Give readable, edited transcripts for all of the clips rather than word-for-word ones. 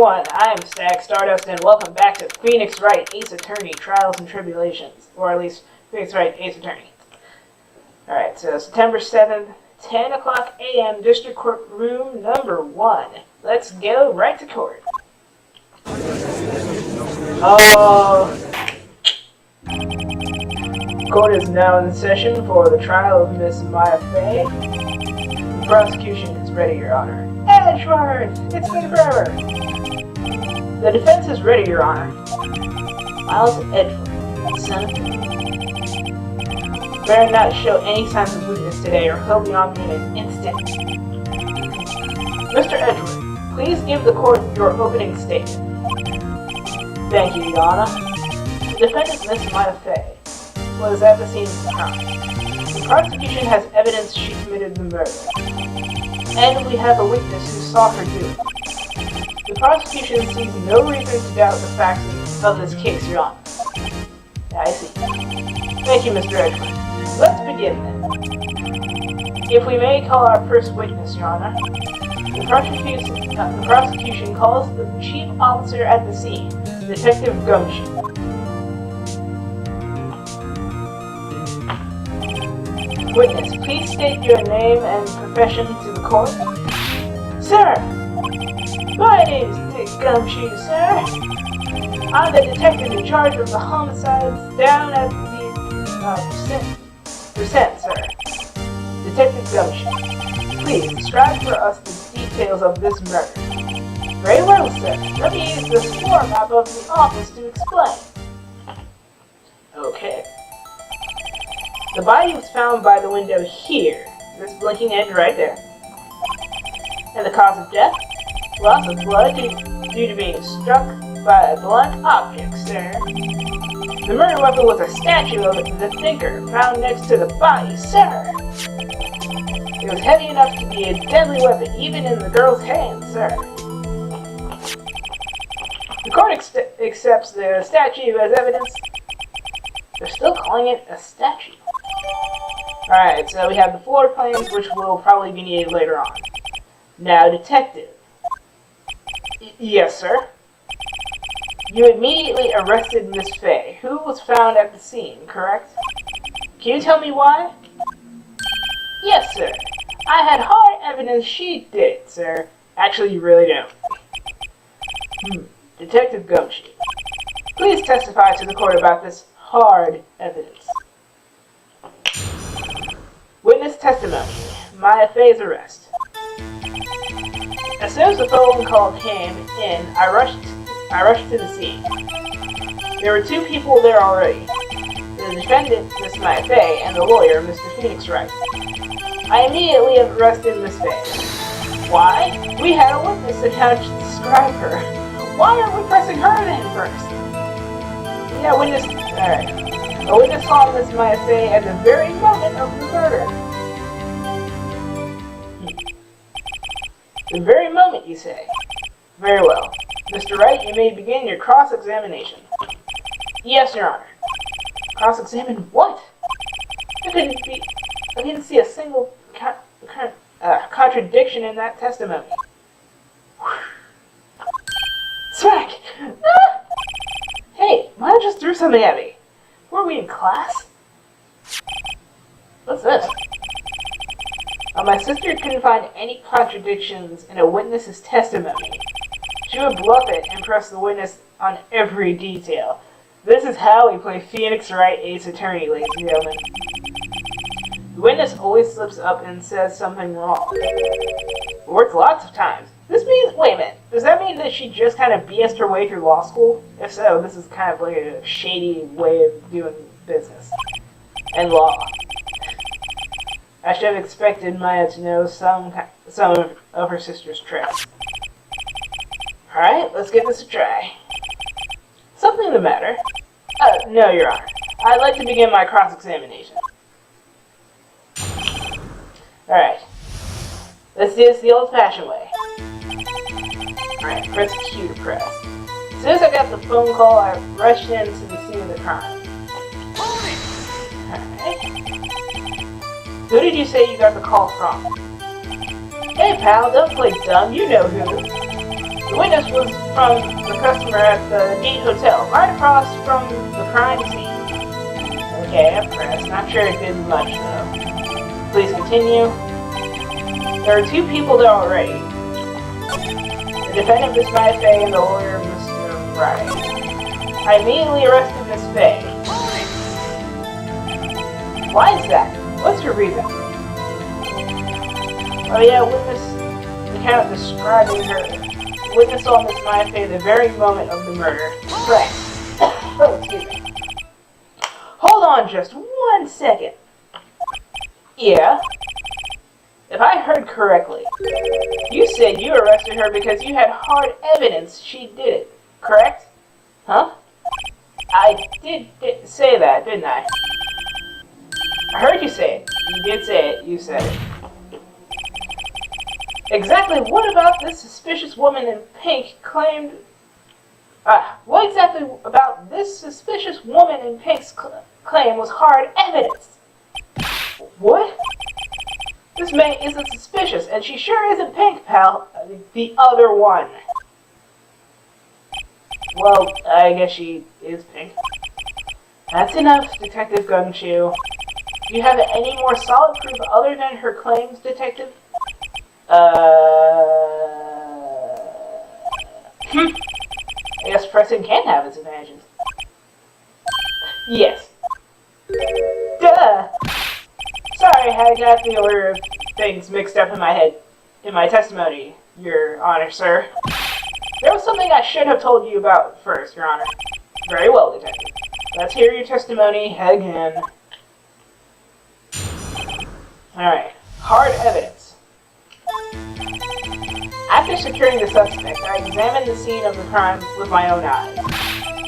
everyone, I am Stag Stardust, and welcome back to Phoenix Wright, Ace Attorney, Trials and Tribulations. Or at least, Phoenix Wright, Ace Attorney. Alright, so September 7th, 10 o'clock a.m., District Court Room number 1. Let's go right to court. Court is now in session for the trial of Miss Maya Fey. The prosecution is ready, Your Honor. Edgeworth! It's been forever! The defense is ready, Your Honor. Miles Edgeworth, son of better not show any signs of weakness today, or he'll be on me in an instant. Mr. Edgeworth, please give the court your opening statement. Thank you, Your Honor. The defendant, Miss Maya Fey, was at the scene of the crime. The prosecution has evidence she committed the murder, and we have a witness who saw her do it. The prosecution sees no reason to doubt the facts of this case, Your Honor. I see. Thank you, Mr. Edgeworth. Let's begin then. If we may call our first witness, Your Honor. The prosecution calls the chief officer at the scene, Detective Gumshoe. Witness, please state your name and profession to the court. Sir, my name is Dick Gumshoe, sir. I'm the detective in charge of the homicides down at the percent, sir. Detective Gumshoe, please describe for us the details of this murder. Very well, sir. Let me use the floor map of the office to explain. Okay. The body was found by the window here, this blinking edge right there. And the cause of death? Loss of blood due to being struck by a blunt object, sir. The murder weapon was a statue of the thinker found next to the body, sir. It was heavy enough to be a deadly weapon, even in the girl's hands, sir. The court accepts the statue as evidence. They're still calling it a statue. Alright, so we have the floor plans, which will probably be needed later on. Now, detective. Yes, sir? You immediately arrested Miss Fey, who was found at the scene, correct? Can you tell me why? Yes, sir. I had hard evidence she did it, sir. Actually, you really don't. Detective Gumshoe, please testify to the court about this hard evidence. Witness testimony. Maya Fey's arrest. As soon as the phone call came in, I rushed to the scene. There were two people there already. The defendant, Miss Maya Fey, and the lawyer, Mr. Phoenix Wright. I immediately arrested Miss Fey. Why? We had a witness account to describe her. Why are we pressing her then first? Yeah, witness... Alright. A witness saw Miss Maya Fey at the very moment of the murder. The very moment, you say? Very well. Mr. Wright, you may begin your cross-examination. Yes, Your Honor. Cross-examine what? I didn't see a single contradiction in that testimony. Smack! Ah! Hey, Maya just threw something at me. Were we in class? What's this? My sister couldn't find any contradictions in a witness's testimony. She would bluff it and press the witness on every detail. This is how we play Phoenix Wright Ace Attorney, ladies and gentlemen. The witness always slips up and says something wrong. It works lots of times. This means, wait a minute, does that mean that she just kind of BS'd her way through law school? If so, this is kind of like a shady way of doing business. And law. I should have expected Maya to know some of her sister's tricks. Alright, let's give this a try. Something the matter? No, Your Honor. I'd like to begin my cross-examination. Alright. Let's do this the old-fashioned way. Alright, press Q to press. As soon as I got the phone call, I rushed into the scene of the crime. Alright. Who did you say you got the call from? Hey pal, don't play dumb, you know who. The witness was from the customer at the Gate Hotel, right across from the crime scene. Okay, I pressed. Not sure it did much, though. Please continue. There are two people there already. The defendant, Miss Maya Fey, and the lawyer, Mr. Wright. I immediately arrested Miss Fey. Why is that? What's your reason? Oh yeah, witness account describing her. Witness saw Miss Maya Fey the very moment of the murder. Right. Oh, excuse me. Hold on just 1 second. Yeah? If I heard correctly, you said you arrested her because you had hard evidence she did it, correct? Huh? I did say that, didn't I? I heard you say it. You did say it. You said it. Exactly what about this suspicious woman in pink claimed... what exactly about this suspicious woman in pink's claim was hard evidence? What? This man isn't suspicious, and she sure isn't pink, pal. The other one. Well, I guess she is pink. That's enough, Detective Gumshoe. Do you have any more solid proof other than her claims, Detective? I guess Preston can have its advantages. Yes. Duh! Sorry, I got the order of things mixed up in my head. In my testimony, Your Honor, sir. There was something I should have told you about first, Your Honor. Very well, Detective. Let's hear your testimony again. Alright. Hard evidence. After securing the suspect, I examined the scene of the crime with my own eyes.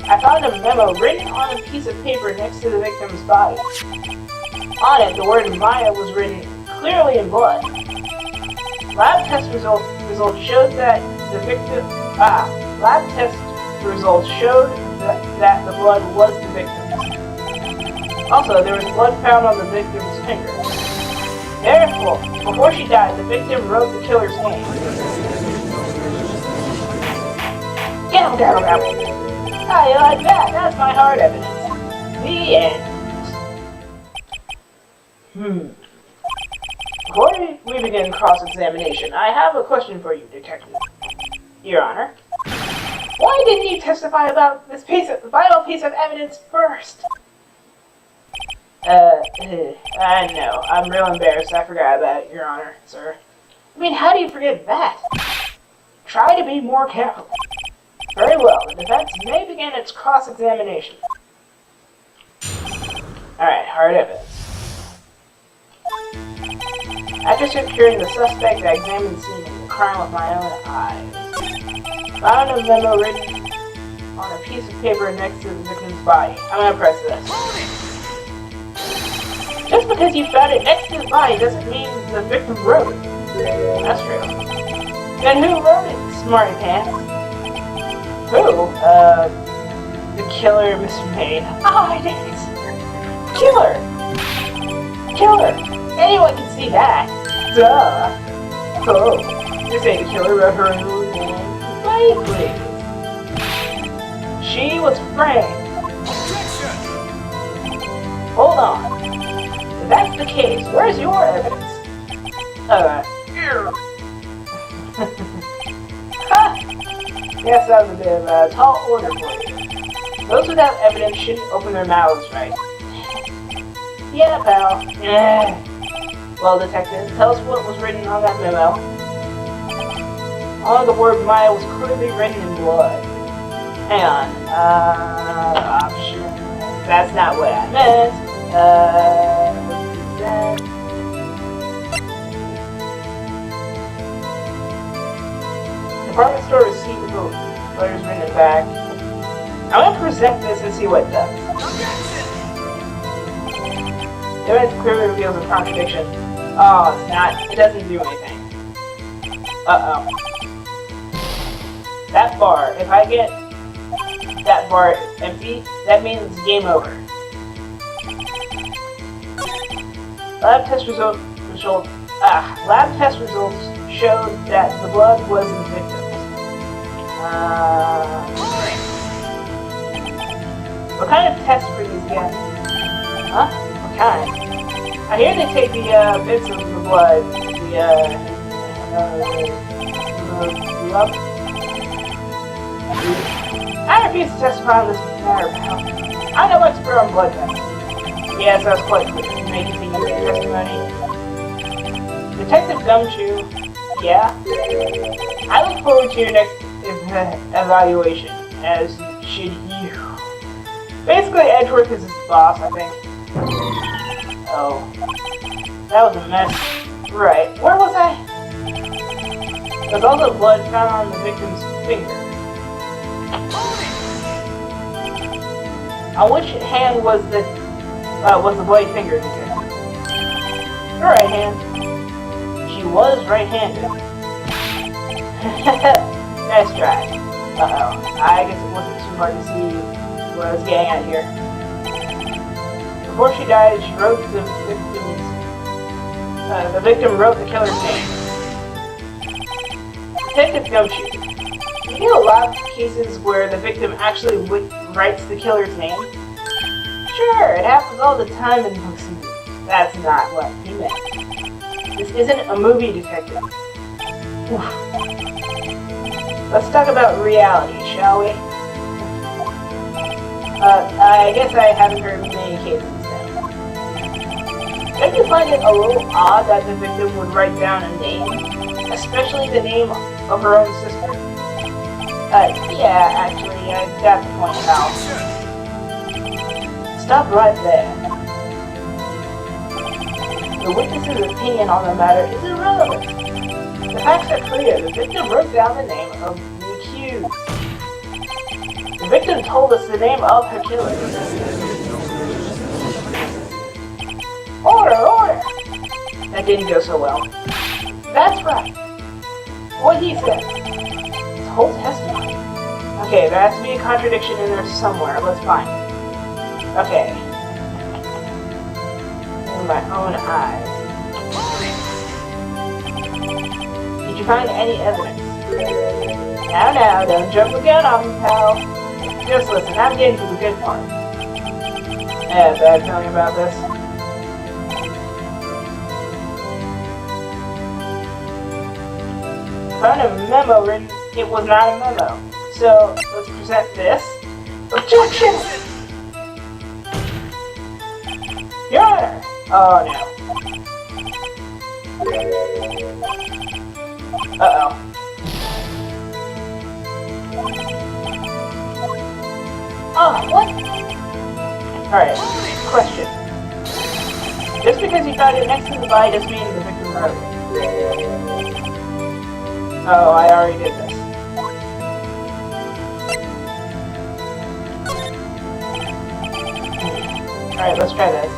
I found a memo written on a piece of paper next to the victim's body. On it, the word Maya was written clearly in blood. Lab test results showed that the victim... lab test results showed that the blood was the victim's. Also, there was blood found on the victim's finger. Therefore, before she died, the victim wrote the killer's name. Get him, get him, get him. How you like that? That's my hard evidence. The end. Before we begin cross-examination, I have a question for you, Detective. Your Honor. Why didn't you testify about this vital piece of evidence first? I know. I'm real embarrassed. I forgot about it, Your Honor, sir. I mean, how do you forget that? Try to be more careful. Very well. The defense may begin its cross-examination. Alright, hard evidence. After securing the suspect, I examined the scene of the crime with my own eyes. Found a memo written on a piece of paper next to the victim's body. I'm gonna press this. Just because you found it next to the body doesn't mean the victim wrote it. That's true. Then who wrote it, smarty pants? Who? The killer, Miss Maid. I did it! Killer! Killer! Anyone can see that. Duh! Oh, you're saying the killer wrote her own name? Likely. She was framed. Hold on. If that's the case, where's your evidence? Here. Ha! Yes, that was a bit of a tall order for you. Those without evidence shouldn't open their mouths, right? Yeah, pal. Well, Detective, tell us what was written on that memo. On the word Maya was clearly written in blood. Hang on. Option. That's not what I meant. Department store receipt with the letters written back. I'm gonna present this and see what it does. The evidence clearly reveals a contradiction. Oh, it's not. It doesn't do anything. Uh-oh. That bar, if I get that bar empty, that means it's game over. Lab test results showed that the blood was the victim's. What kind of test for these again? Huh? What kind? I hear they take the bits of the blood, blood. I refuse to testify on this matter, pal. I'm no expert on blood tests. Yes, that's quite clear. You may continue your testimony. Detective Gumshoe, yeah? I look forward to your next evaluation, as should you. Basically, Edeworth is his boss, I think. Oh. That was a mess. Right. Where was I? There's also blood found on the victim's finger. On which hand was the blade finger detected? The right hand. She was right-handed. Nice try. Uh-oh. I guess it wasn't too hard to see what I was getting at here. Before she died, she wrote the victim wrote the killer's name. Detective Gumshoe. You know a lot of cases where the victim actually writes the killer's name? Sure, it happens all the time in books and movies. That's not what he meant. This isn't a movie, detective. Oof. Let's talk about reality, shall we? I guess I haven't heard many cases now. Don't you find it a little odd that the victim would write down a name? Especially the name of her own sister? Yeah, actually, I got the point now. Stop right there. The witness's opinion on the matter is irrelevant. The facts are clear. The victim wrote down the name of the accused. The victim told us the name of her killer. Order, order! That didn't go so well. That's right. What he said. His whole testimony. Okay, there has to be a contradiction in there somewhere. Let's find it. Okay. In my own eyes. Did you find any evidence? Now, don't jump the gun on me, pal. Just listen, I'm getting to the good part. I have a bad feeling about this. Found a memo written. It was not a memo. So, let's present this. Objection! Your Honor! Oh no. Uh-oh. Oh, what? Alright, question. Just because you found it next to the body doesn't mean the victim wrote it. Oh, I already did this. Alright, let's try this.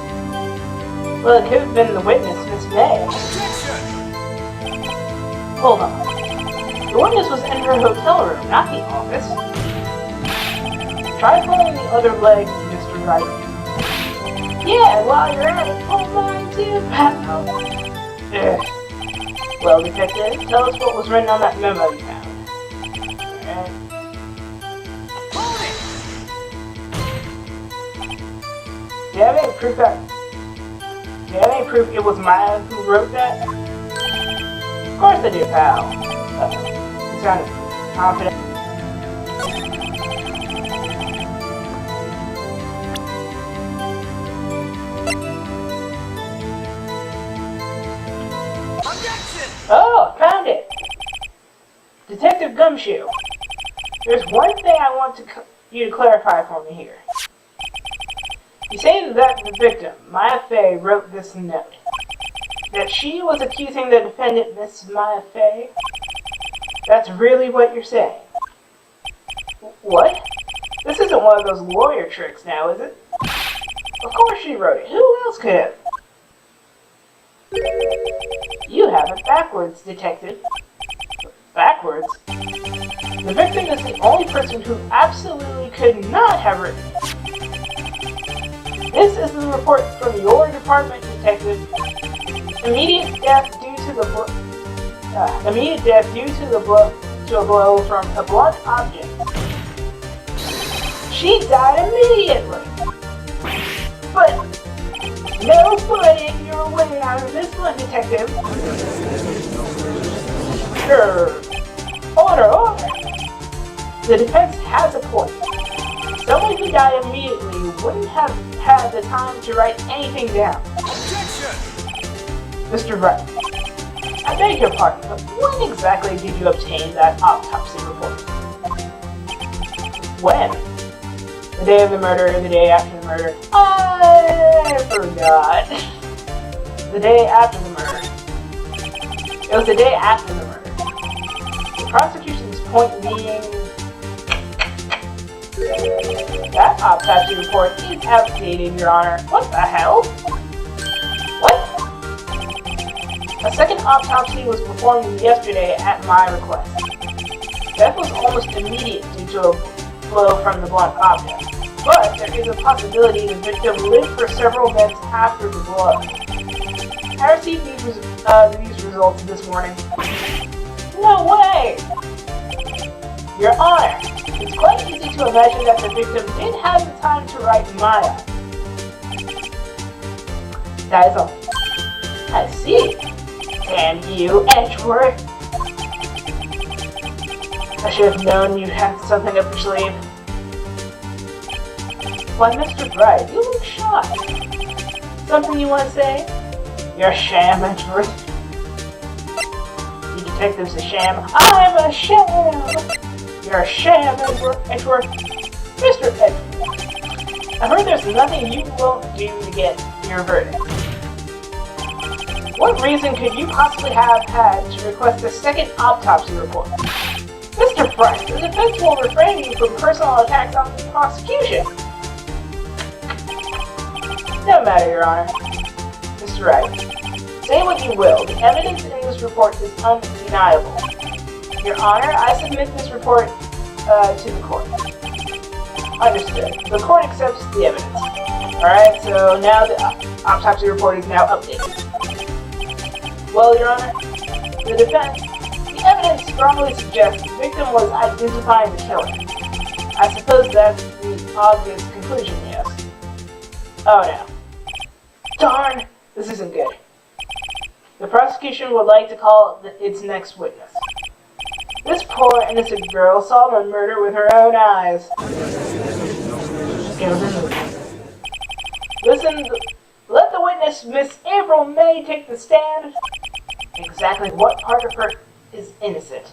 Well, it could have been the witness, Miss May. Hold on. The witness was in her hotel room, not the office. Try pulling the other leg, Mr. Wright. Yeah, while you're at it, pull mine too, pal. Well, detective, tell us what was written on that memo you found. Alright. Do you have any proof that... Do you have any proof it was Maya who wrote that? Of course I do, pal. You sounded confident. Oh, found it! Detective Gumshoe. There's one thing I want you to clarify for me here. You say that the victim, Maya Fey, wrote this note. That she was accusing the defendant, Miss Maya Fey? That's really what you're saying? What? This isn't one of those lawyer tricks now, is it? Of course she wrote it. Who else could have? You have it backwards, detective. Backwards? The victim is the only person who absolutely could not have written it. This is the report from your department, detective. Immediate death due to the to a blow from a blunt object. She died immediately. But no putting your way out of this one, Detective. Sure. Order. The defense has a point. Someone who died immediately wouldn't have had the time to write anything down. Objection! Mr. Wright, I beg your pardon, but when exactly did you obtain that autopsy report? When? The day of the murder, the day after the murder? I forgot. The day after the murder. It was the day after the murder. The prosecution's point being that autopsy report is outdated, Your Honor. What the hell? What? A second autopsy was performed yesterday at my request. Death was almost immediate due to a blow from the blunt object, but there is a possibility the victim lived for several minutes after the blow. I received these results this morning. No way! Your Honor, it's quite easy to imagine that the victim did have the time to write Maya. That is all. I see. Damn you, Edgeworth. I should have known you'd have something up your sleeve. Why, Mr. Bright, you look shocked. Something you want to say? You're a sham, Edgeworth. The detective's a sham. I'm a sham! You're a sham, Edgeworth. Mr. Edgeworth, I heard there's nothing you won't do to get your verdict. What reason could you possibly have had to request a second autopsy report? Mr. Price, the defense will refrain you from personal attacks on the prosecution. No matter, Your Honor. Mr. Wright, say what you will, the evidence in this report is undeniable. Your Honor, I submit this report to the court. Understood. The court accepts the evidence. Alright, so now the autopsy report is now updated. Well, Your Honor, the evidence strongly suggests the victim was identifying the killer. I suppose that's the obvious conclusion, yes. Oh no. Darn! This isn't good. The prosecution would like to call its next witness. This poor innocent girl saw the murder with her own eyes. Listen, let the witness, Miss April May, take the stand. Exactly what part of her is innocent?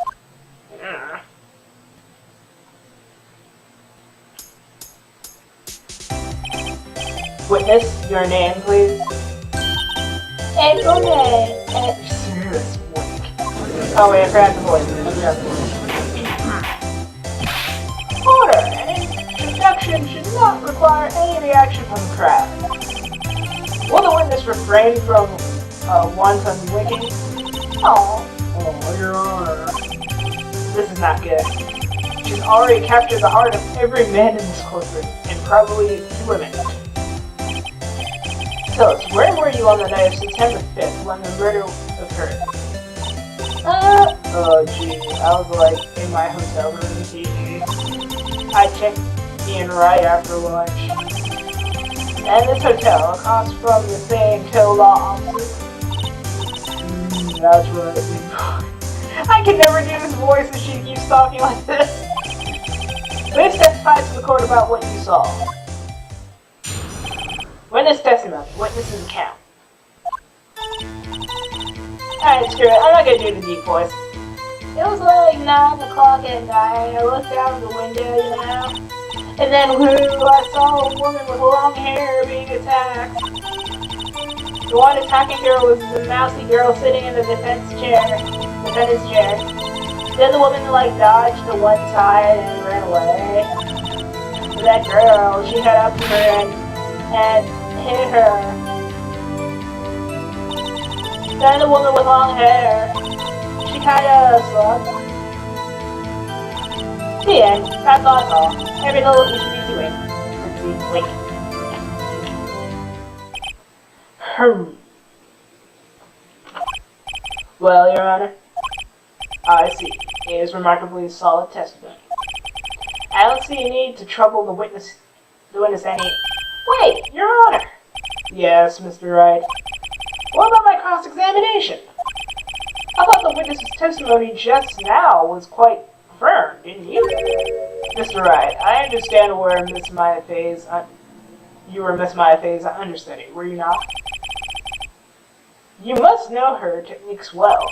Witness, your name, please. April May. Oh wait, I forgot the voice. Order! An introduction should not require any reaction from the crowd. Will the witness refrain from wanton winking? Oh, Your Honor. This is not good. She's already captured the heart of every man in this courtroom, and probably women. Tell us, where were you on the night of September 5th when the murder occurred? Oh gee, I was like in my hotel room. I checked in right after lunch. And this hotel, across from the same co-law office. That's right. I can never do this voice if she keeps talking like this. Please testify to the court about what you saw. Witness testimony. Witness's account. Alright, screw it. I'm not gonna do the deep voice. It was like 9 o'clock at night. I looked out of the window, you know. And then, whoo, I saw a woman with long hair being attacked. The one attacking her was the mousy girl sitting in the defendant's chair. Then the woman, like, dodged to one side and ran away. That girl, she got up to her and hit her. Then the woman with long hair, she kinda slumped. The end. That's all. Every little you should be doing. Wink. Well, Your Honor, I see. is remarkably solid testimony. I don't see a need to trouble the witness any... Wait, Your Honor! Yes, Mr. Wright. What about my cross-examination? I thought the witness's testimony just now was quite firm, didn't you? Mr. Wright, I understand where you were Miss Mayafei's understudy, were you not? You must know her techniques well.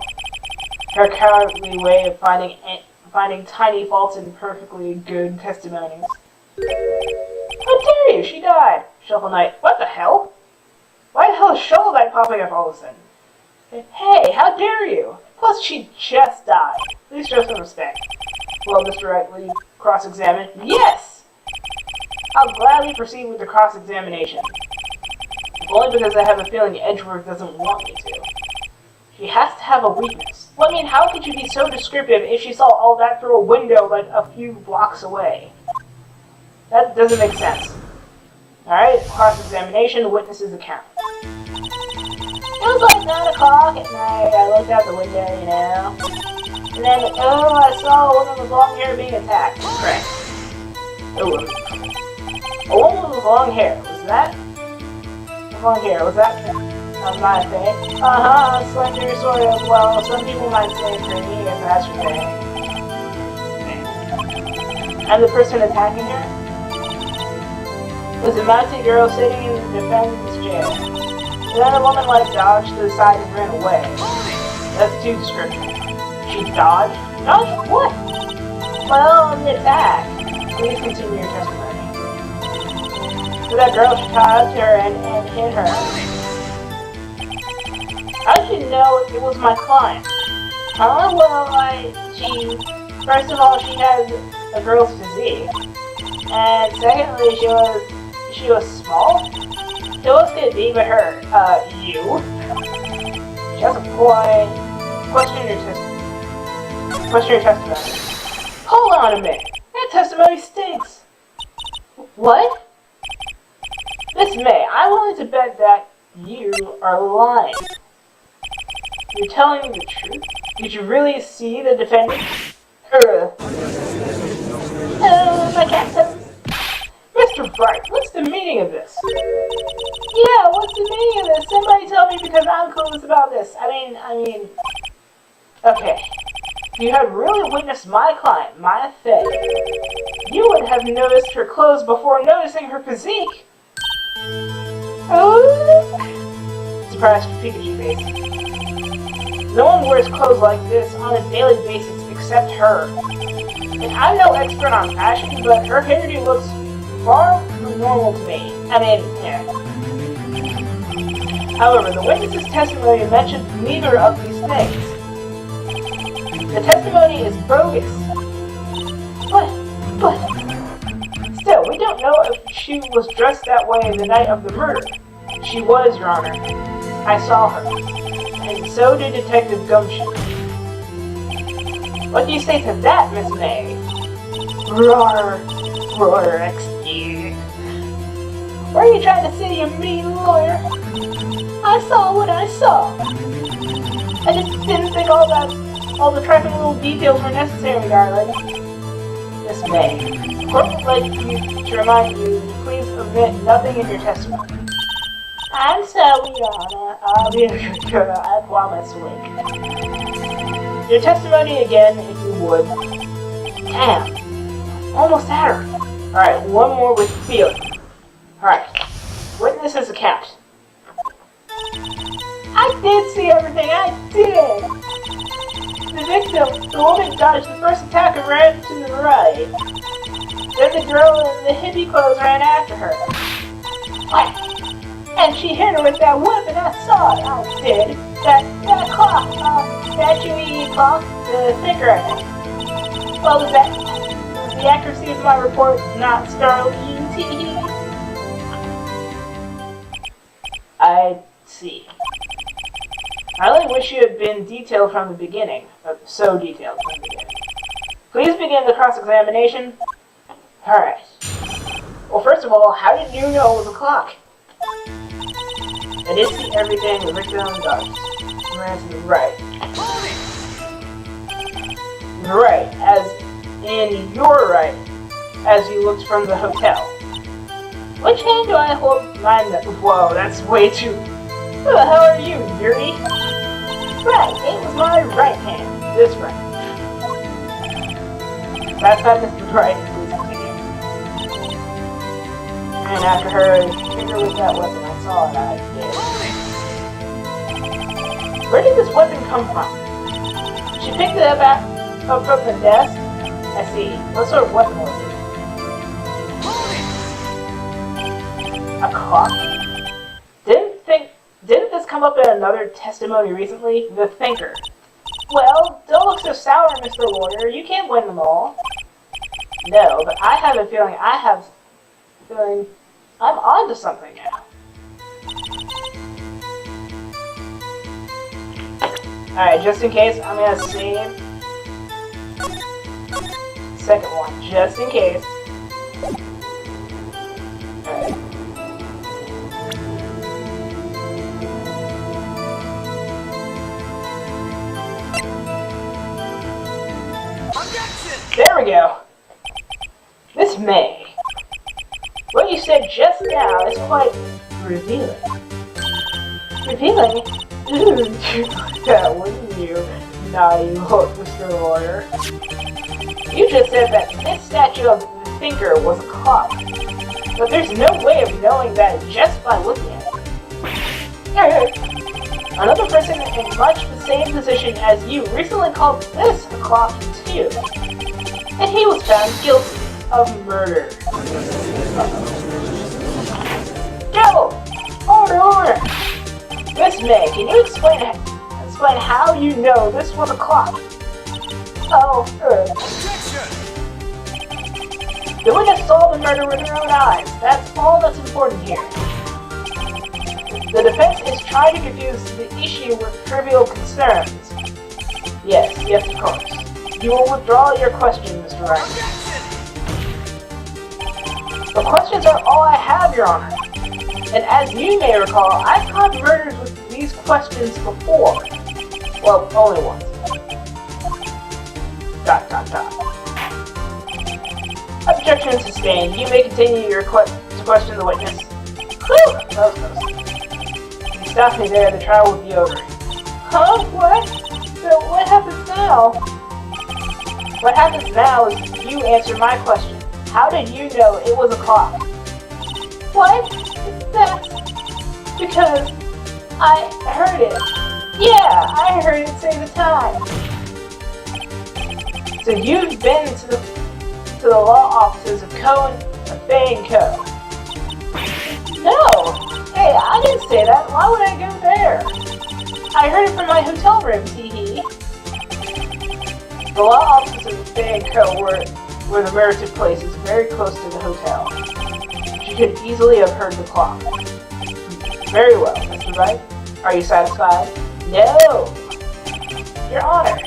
Her cowardly way of finding tiny faults in perfectly good testimonies. How dare you? She died. Shovel Knight. What the hell? Why the hell is Shovel Knight popping up all of a sudden? Hey, how dare you? Plus, she just died. Please show some respect. Well, Mr. Wright, will you cross-examine? Yes! I'll gladly proceed with the cross-examination. Only because I have a feeling Edgeworth doesn't want me to. She has to have a weakness. Well, I mean, how could you be so descriptive if she saw all that through a window like a few blocks away? That doesn't make sense. Alright, cross-examination, witness's account. It was like 9 o'clock at night. I looked out the window, you know. And then, I saw a woman with long hair being attacked. Correct. A woman with long hair. Was that? Long hair. Was that my thing? Slender, sort of. Well, some people might say pretty, if that's your thing. And the person attacking her was a mounted girl sitting in the defendant's chair. And then the woman, dodged to the side and ran away. That's too descriptive. She dodged? Dodged what? Well, the attack. Please continue your testimony. So that girl, she caught her and hit her. How did you know it was my client? First of all, she had a girl's physique. And secondly, she was small? Who else could it be but her? You? She has a point. Question your testimony. Hold on a minute. That testimony stinks. What? Miss May, I'm willing to bet that you are lying. You're telling me the truth? Did you really see the defendant? My cat toes. Mr. Bright, what's the meaning of this? Yeah, what's the meaning of this? Somebody tell me because I'm clueless about this. I mean... Okay. If you had really witnessed my client, Maya Fey, you would have noticed her clothes before noticing her physique. Oh! Surprised Pikachu face. No one wears clothes like this on a daily basis except her. And I'm no expert on fashion, but her hairdo looks far from normal to me. Yeah. However, the witness's testimony mentioned neither of these things. The testimony is bogus. But... Still, we don't know if she was dressed that way the night of the murder. She was, Your Honor. I saw her. And so did Detective Gumshoe. What do you say to that, Miss May? Roar, XD. What are you trying to say, you mean lawyer? I saw what I saw. I just didn't think all the trifling little details were necessary, darling. Miss May, the court would like to remind you to please omit nothing in your testimony. I'm sorry, Your Honor. I'll be a good girl, I promise, Wink. Your testimony again, if you would. Damn. Almost had her. Alright, one more with feeling. Alright. Witness's account. I did see everything, I did! The victim, the woman dodged the first attack and ran to the right. Then the girl in the hippie clothes ran after her. What? And she hit her with that whip and I saw it, I did. That clock, that QEE clock, the thicker I think. What was that? The accuracy of my report not startling? I see. I only wish you had been detailed from the beginning. So detailed from the beginning. Please begin the cross-examination. Alright. Well, first of all, how did you know it was a clock? I did see everything with Wrigtht and dogs. Ran to the right. Right, as in your right, as you looked from the hotel. Which hand do I hold mine? Whoa, that's way too... Who the hell are you, Yuri? Right, it was my right hand. This right. That's not Mr. Right, please continue. And after her finger with that weapon, I saw that I did. Where did this weapon come from? She picked it up from the desk. I see. What sort of weapon was it? A clock? Didn't this come up in another testimony recently? The Thinker. Well, don't look so sour, Mr. Lawyer. You can't win them all. No, but I have a feeling I'm onto something now. Alright, just in case, I'm gonna save second one, just in case. Alright. There we go. Miss May, what you said just now is quite revealing. Revealing? Yeah, wouldn't you, naughty little Mr. Lawyer? You just said that this statue of the Thinker was a clock, but there's no way of knowing that just by looking at it. Another person in much the same position as you recently called this a clock too, and he was found guilty of murder. Joe! Order! Miss May, can you explain how you know this was a clock? Oh, the witness saw the murder with her own eyes. That's all that's important here. The defense is trying to confuse the issue with trivial concerns. Yes, of course. You will withdraw your question, Mr. Wright. The questions are all I have, Your Honor. And as you may recall, I've caught murders with these questions before. Well, only once. ... Objection sustained. You may continue your to question the witness. Whew! That was close. If you stop me there, the trial would be over. Huh? What? So what happens now? What happens now is you answer my question. How did you know it was a clock? What? That's because I heard it. Yeah, I heard it say the time. So you've been to the law offices of Fay & Co. No! Hey, I didn't say that. Why would I go there? I heard it from my hotel room, tee-hee. The law offices of Fay & Co. where the murder took place is very close to the hotel. She could easily have heard the clock. Very well, Mr. Wright. Are you satisfied? No! Your Honor, I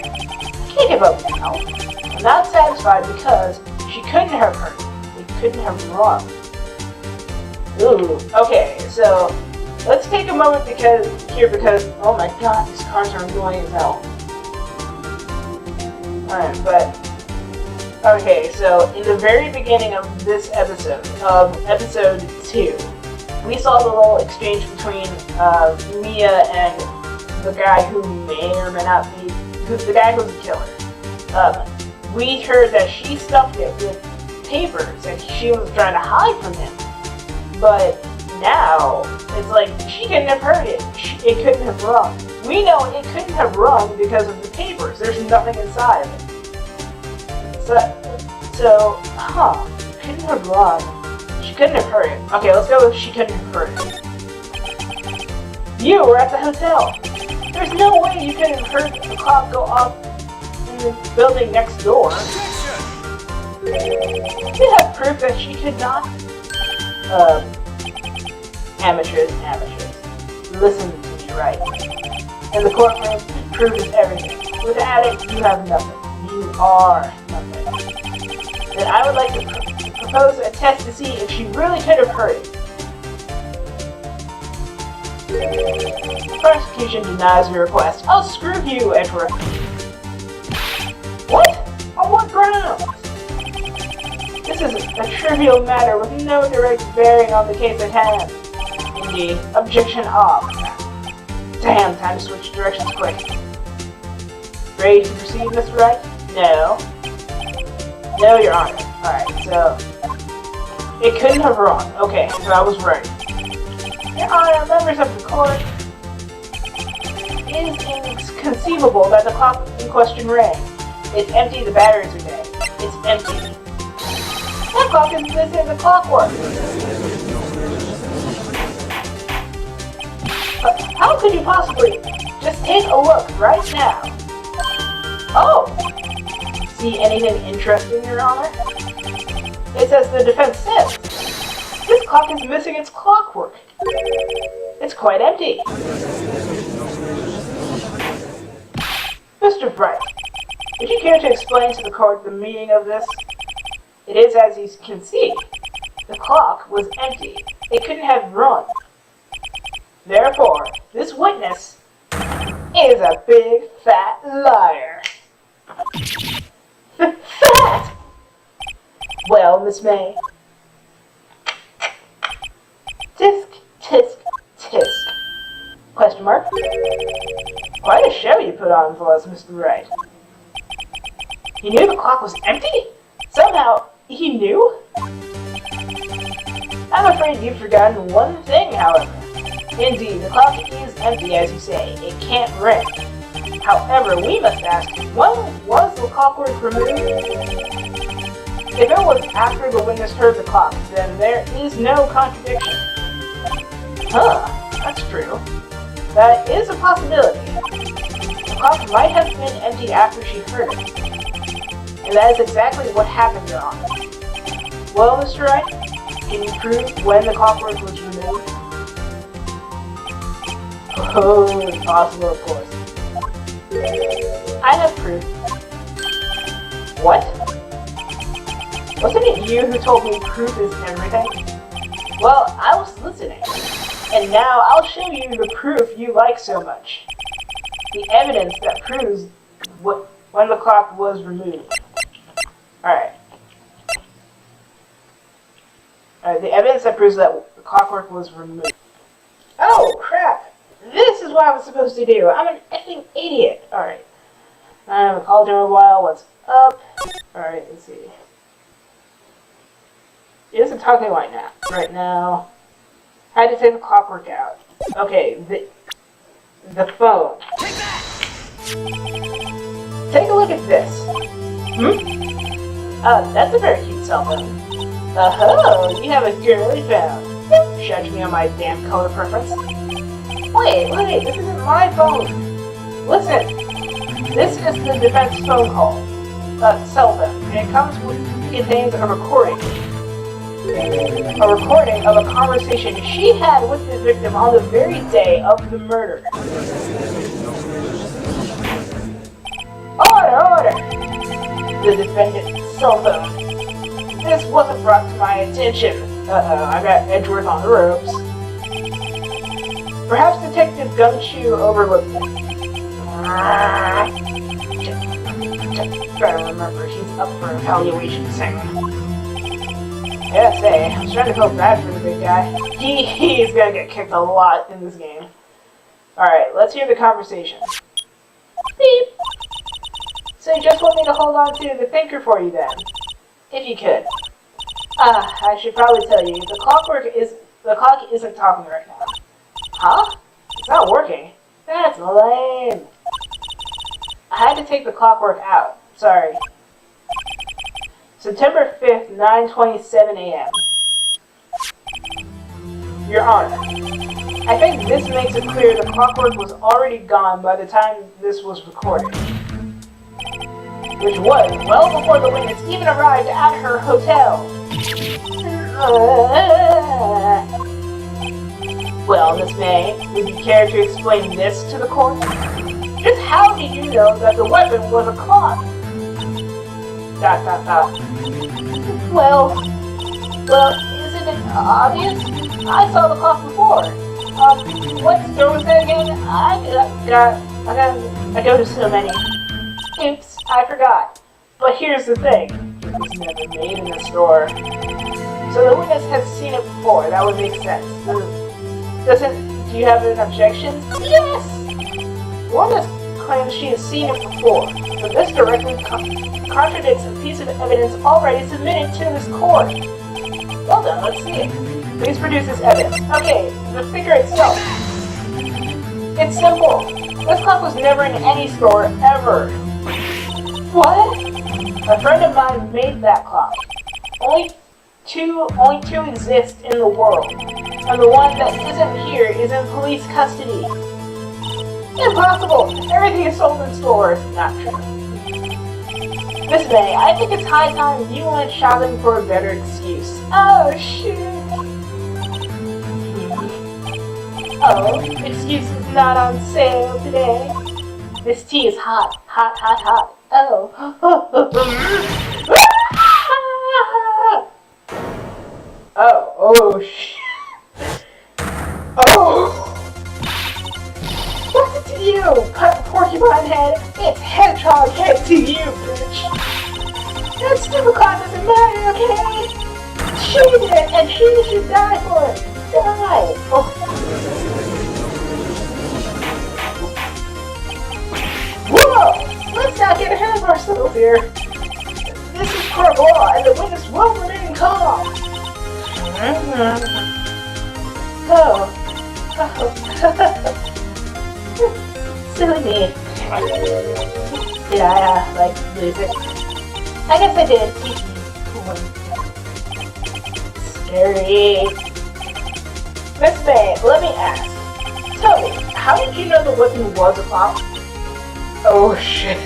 can't give up now. I'm not satisfied because she couldn't have heard it. It couldn't have rung. Ooh, okay, so let's take a moment because oh my god, these cars are annoying as hell. Alright, but okay, so in the very beginning of this episode, of episode 2, we saw the little exchange between Mia and the guy who may or may not be, the guy who's the killer. We heard that she stuffed it with papers and she was trying to hide from him. But now, it's like, she couldn't have heard it. It couldn't have rung. We know it couldn't have rung because of the papers. There's nothing inside of it. So, couldn't have rung. She couldn't have heard it. Okay, let's go with she couldn't have heard it. You were at the hotel. There's no way you could have heard the clock go off in the building next door. You have proof that she could not. Amateurs. Listen to me, right? In the courtroom, proof is everything. Without it, you have nothing. You are nothing. Then I would like to propose a test to see if she really could have heard it. The prosecution denies your request. Oh, screw you, Edeworth. What? trivial matter with no direct bearing on the case at hand. Indeed. Objection off. Damn, time to switch directions quick. Ready to proceed, Mr. Wright? No. No, Your Honor. Alright, so... It couldn't have run. Okay, so I was right. Your Honor, members of the court, it is inconceivable that the clock in question rang. It's empty, the batteries are dead. It's empty. That clock is missing the clockwork. How could you possibly? Just take a look right now. Oh! See anything interesting, Your Honor? It says the defense says. This clock is missing its clockwork. It's quite empty. Mr. Bright, would you care to explain to the court the meaning of this? It is as you can see. The clock was empty. It couldn't have run. Therefore, this witness is a big fat liar. Fat? Well, Miss May. Tisk, tisk, tisk. Question mark? Quite a show you put on for us, Mr. Wright. You knew the clock was empty? Somehow, he knew? I'm afraid you've forgotten one thing, however. Indeed, the clock is empty, as you say. It can't ring. However, we must ask, when was the clockwork removed? If it was after the witness heard the clock, then there is no contradiction. Huh, that's true. That is a possibility. The clock might have been empty after she heard it. And that is exactly what happened, Your Honor. Well, Mr. Wright, can you prove when the clockwork was removed? Oh, it's possible, of course. I have proof. What? Wasn't it you who told me proof is everything? Well, I was listening. And now I'll show you the proof you like so much. The evidence that proves when the clock was removed. Alright. The evidence that proves that the clockwork was removed. Oh, crap! This is what I was supposed to do. I'm an effing idiot. Alright. I haven't called in a while. What's up? Alright, let's see. He isn't talking right now. I had to take the clockwork out. Okay, the phone. Take a look at this. That's a very cute cell phone. Oh, you have a girly phone. Judge me on my damn color preference. Wait, this isn't my phone. Listen, this is the defense phone call. Cell phone, and it contains a recording. A recording of a conversation she had with the victim on the very day of the murder. Order! The defendant's cell phone. This wasn't brought to my attention. Uh-oh, I got Edeworth on the ropes. Perhaps Detective Gumshoe overlooked it. Try to remember, he's up for evaluation soon. Yeah, say, I'm starting to feel bad for the big guy. He's gonna get kicked a lot in this game. Alright, let's hear the conversation. Beep! So you just want me to hold on to the thinker for you then? If you could. I should probably tell you, the clock isn't talking right now. Huh? It's not working. That's lame. I had to take the clockwork out. Sorry. September 5th, 9:27 a.m. Your Honor, I think this makes it clear the clockwork was already gone by the time this was recorded. Which was well before the witness even arrived at her hotel. Well, Miss May, would you care to explain this to the court? Just how did you know that the weapon was a clock? ... Well, isn't it obvious? I saw the clock before. What store was that again? I go to so many. Oops, I forgot. But here's the thing. was never made in the store. So the witness has seen it before. That would make sense. Do you have an objection? Yes! The witness claims she has seen it before, but this directly contradicts a piece of evidence already submitted to this court. Well done, let's see it. Please produce this evidence. Okay, the figure itself. It's simple. This clock was never in any store, ever. What? A friend of mine made that clock. Only two exist in the world, and the one that isn't here is in police custody. Impossible! Everything is sold in stores. Not true. Miss May, I think it's high time you went shopping for a better excuse. Oh, shoot! Oh, excuse is not on sale today. This tea is hot. Hot, hot, hot. Oh. Oh, shit. Oh! What's it to you, porcupine head? It's hedgehog head to you, bitch! That stupid clock doesn't matter, okay? She did it, and she should die for it! Die! Oh. Whoa! Let's not get ahead of ourselves here! This is court of law, and the witness will remain calm! Oh. Silly me. Did I, lose it? I guess I did. Scary. Miss May, let me ask. Tell me, how did you know the weapon was a clock? Oh, shit.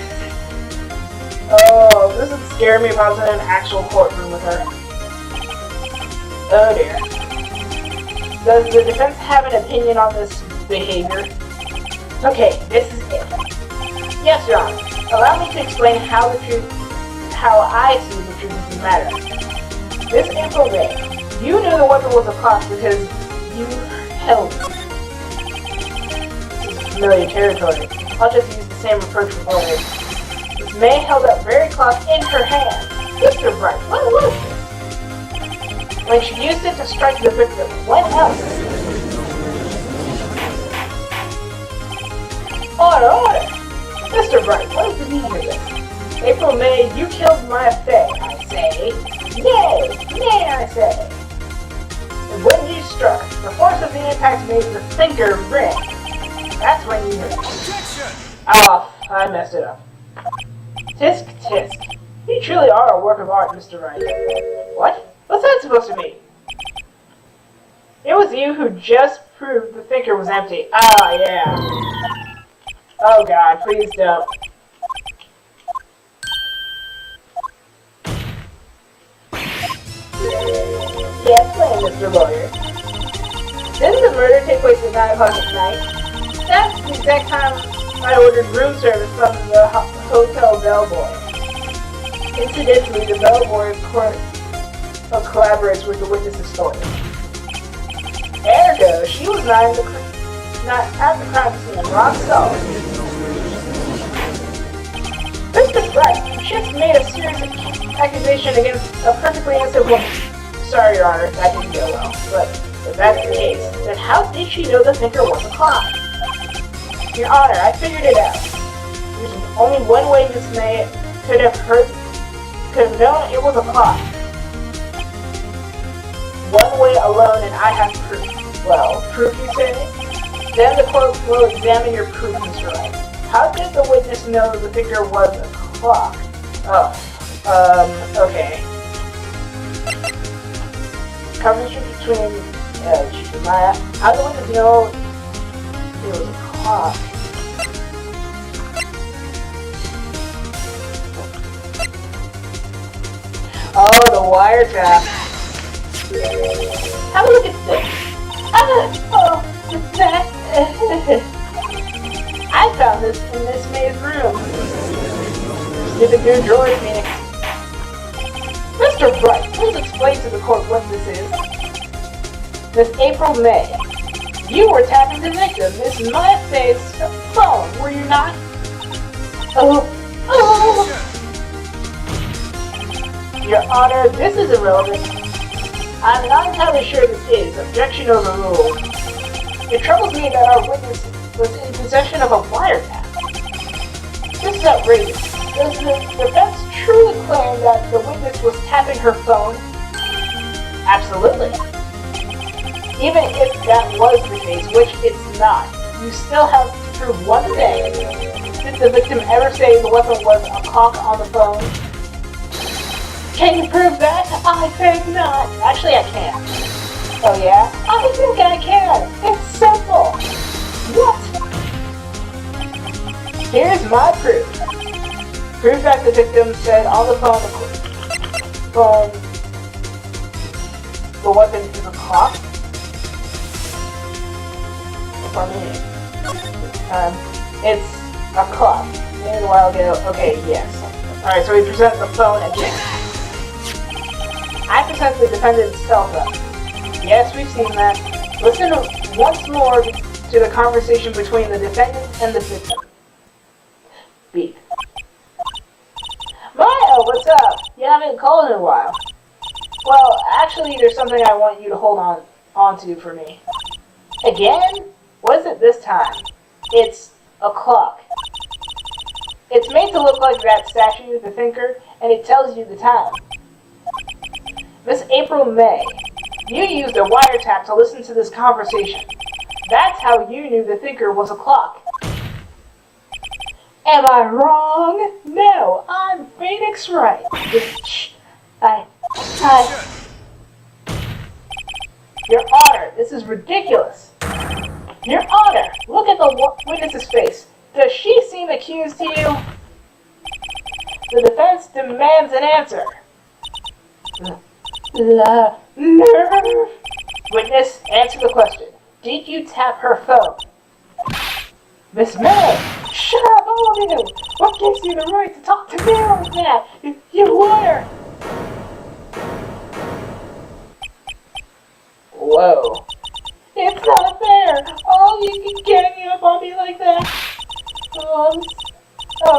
Oh, this would scare me if I was in an actual courtroom with her. Oh, dear. Does the defense have an opinion on this behavior? Okay, this is it. Yes, Your Honor. Allow me to explain how I see the truth of the matter. This April May, you knew the weapon was a clock because you held it. This is familiar territory. I'll just use the same approach with others. Miss May held that very clock in her hand. Mr. Bright, what was this? When she used it to strike the victim, what else? Order, order! Mr. Bright, what is the meaning of this? April May, you killed my fae, I say. Yay! Nay, I say. And when you struck, the force of the impact made the thinker ring. That's when you knew. Oh, I messed it up. Tisk, tisk. You truly are a work of art, Mr. Wright. What? What's that supposed to mean? It was you who just proved the thinker was empty. Ah, yeah. Oh god, please don't. Yes, plain, Mr. Lawyer. Didn't the murder take place at 9 o'clock at night? That's the exact time I ordered room service from the hotel bellboy. Incidentally, the bellboy collaborates with the witness's story. Ergo, she was not at the crime scene. Rock solid. Mr. Bright, you just made a serious accusation against a perfectly innocent woman. Sorry, Your Honor, that didn't go well. But if that's the case, then how did she know the thinker was a clock? Your Honor, I figured it out. There's only one way Miss May could have known it was a clock. One way alone, and I have proof. Well, proof, you say? Then the court will examine your proof, Mr. Wright. How did the witness know the figure was a clock? Oh, okay. Coverage between how did the witness know it was a clock? Oh, the wiretap. Have a look at this. I found this in Miss May's room. Give it your drawer, Phoenix. Mr. Bright, please explain to the court what this is. Miss April May, you were tapping the victim, Miss May's phone, were you not? Your Honor, this is irrelevant. I'm not entirely sure this is. Objection overruled. It troubles me that our witness was in possession of a wiretap. This is outrageous. Does the defense truly claim that the witness was tapping her phone? Absolutely. Even if that was the case, which it's not, you still have to prove one thing. Did the victim ever say the weapon was a clock on the phone? Can you prove that? I think not. Actually, I can. Oh yeah? I think I can. It's simple. What? Here's my proof. Proof that the victim said on the phone, the weapon is a clock. For me, it's a clock. Maybe a while ago. Okay, yes. Alright, so we present the phone again. I present the defendant's cell phone. Yes, we've seen that. Listen once more to the conversation between the defendant and the victim. Beep. Maya, what's up? You haven't called in a while. Well, actually, there's something I want you to hold on to for me. Again? What is it this time? It's a clock. It's made to look like that statue, the thinker, and it tells you the time. Miss April May, you used a wiretap to listen to this conversation. That's how you knew the thinker was a clock. Am I wrong? No, I'm Phoenix Wright. Your Honor, this is ridiculous. Your Honor, look at the witness's face. Does she seem accused to you? The defense demands an answer. Nerve. Witness, answer the question. Did you tap her phone? Miss May, shut up, all of you! What gives you the right to talk to me like that? You liar! Whoa. It's not fair! Oh, you can gang up on me like that? Oh,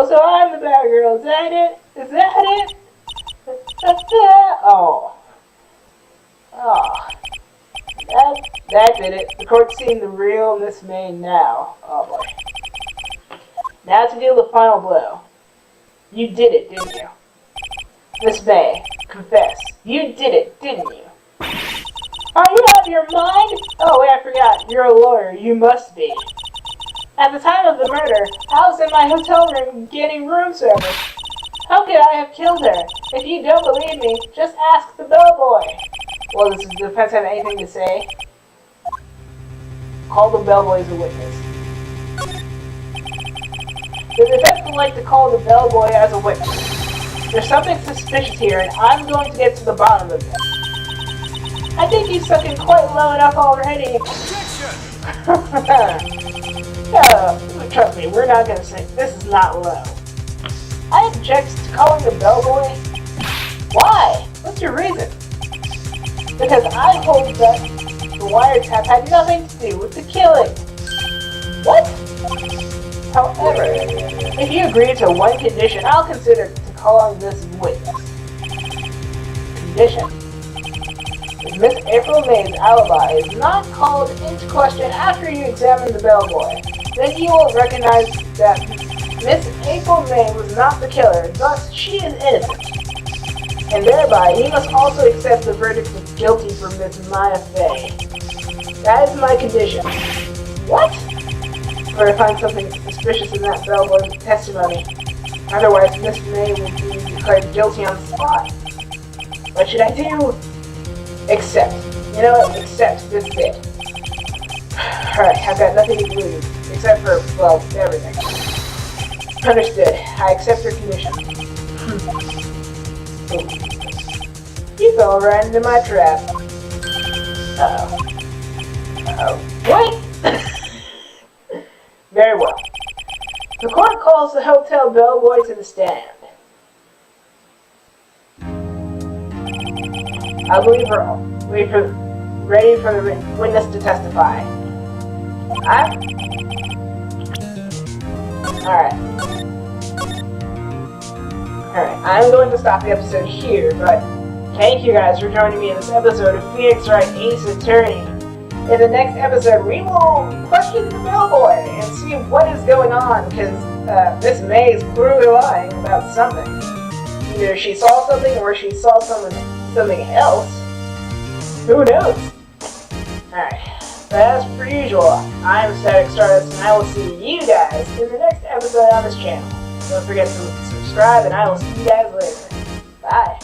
so I'm the bad girl, is that it? Is that it? Oh. That did it. The court's seeing the real Miss May now. Oh boy. Now to deal the final blow. You did it, didn't you? Miss May, confess. You did it, didn't you? Are you out of your mind? Oh wait, I forgot. You're a lawyer. You must be. At the time of the murder, I was in my hotel room getting room service. How could I have killed her? If you don't believe me, just ask the bellboy. Well, does the defense have anything to say? Call the bellboy as a witness. The defense would like to call the bellboy as a witness. There's something suspicious here, and I'm going to get to the bottom of this. I think you sunk in quite low enough already. Trust me, we're not going to sink. This is not low. I object to calling the bellboy. Why? What's your reason? Because I hold that the wiretap had nothing to do with the killing. What? However, if you agree to one condition, I'll consider calling this witness. Condition. If Miss April May's alibi is not called into question after you examine the bellboy, then you will recognize that Miss April May was not the killer, thus she is innocent. And thereby, he must also accept the verdict of guilty for Miss Maya Fey. That is my condition. What? Or to find something suspicious in that bellboy's testimony. Otherwise, Miss May will be declared guilty on the spot. What should I do? Accept. You know what? Accept this bit. Alright, I've got nothing to lose. Except for, well, everything. Understood. I accept your condition. You fell right into my trap. Uh-oh. What? Very well. The court calls the hotel bellboy to the stand. I believe we're ready for the witness to testify. Alright. Alright, I'm going to stop the episode here, but thank you guys for joining me in this episode of Phoenix Wright Ace Attorney. In the next episode, we will question the bellboy and see what is going on, because Miss May is clearly lying about something. Either she saw something or she saw something else. Who knows? Alright, but as per usual, I'm Static Stardust, and I will see you guys in the next episode on this channel. Don't forget to subscribe, and I will see you guys later. Bye.